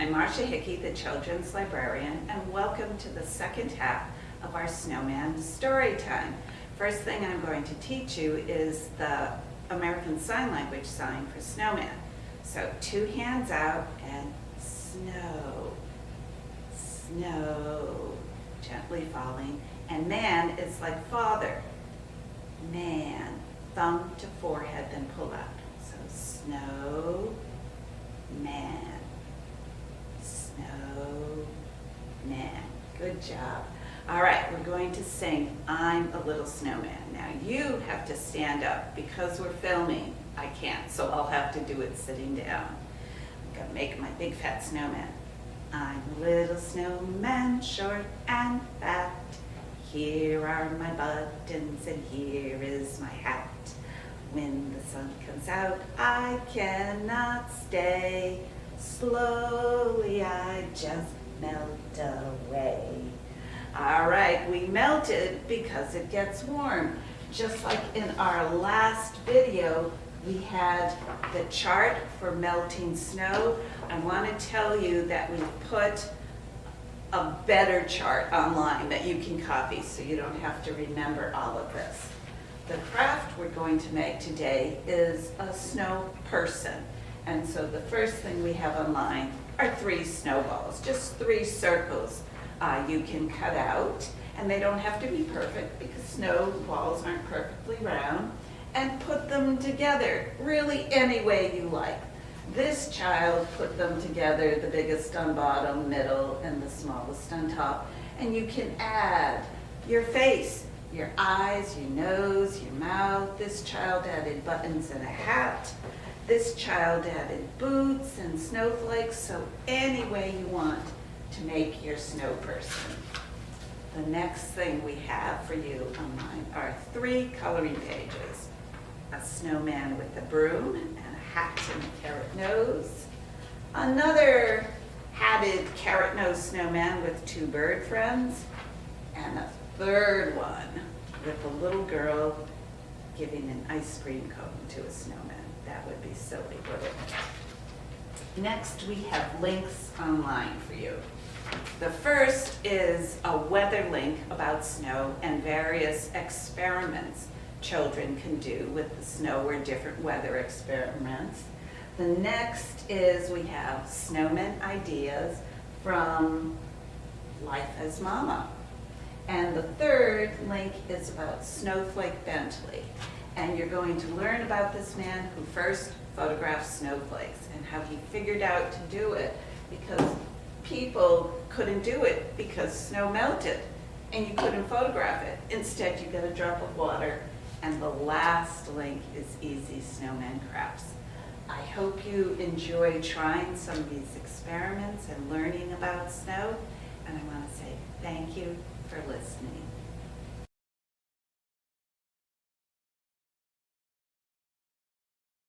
I'm Marcia Hickey, the Children's Librarian, and welcome to the second half of our Snowman story time. First thing I'm going to teach you is the American Sign Language sign for snowman. So 2 hands out and snow, snow, gently falling. And man is like father, man, thumb to forehead, then pull out. So snow, man. Snow man. Good job. All right, we're going to sing I'm a Little Snowman. Now you have to stand up because we're filming. I can't, so I'll have to do it sitting down. I'm going to make my big fat snowman. I'm a little snowman, short and fat. Here are my buttons and here is my hat. When the sun comes out, I cannot stay. Slowly I just melt away. All right, we melted because it gets warm. Just like in our last video, we had the chart for melting snow. I want to tell you that we put a better chart online that you can copy so you don't have to remember all of this. The craft we're going to make today is a snow person. And so the first thing we have online are 3 snowballs, just 3 circles you can cut out. And they don't have to be perfect because snowballs aren't perfectly round. And put them together really any way you like. This child put them together, the biggest on bottom, middle, and the smallest on top. And you can add your face, your eyes, your nose, your mouth. This child added buttons and a hat. This child added boots and snowflakes, so any way you want to make your snow person. The next thing we have for you online are 3 coloring pages. A snowman with a broom and a hat and a carrot nose. Another hatted carrot nose snowman with 2 bird friends. And a 3rd one with a little girl giving an ice cream cone to a snowman. That would be silly, wouldn't it? Next, we have links online for you. The first is a weather link about snow and various experiments children can do with the snow or different weather experiments. The next is we have snowman ideas from Life as Mama. And the 3rd link is about Snowflake Bentley. And you're going to learn about this man who first photographed snowflakes and how he figured out to do it because people couldn't do it because snow melted and you couldn't photograph it. Instead, you get a drop of water. And the last link is Easy Snowman Crafts. I hope you enjoy trying some of these experiments and learning about snow. And I want to say thank you for listening.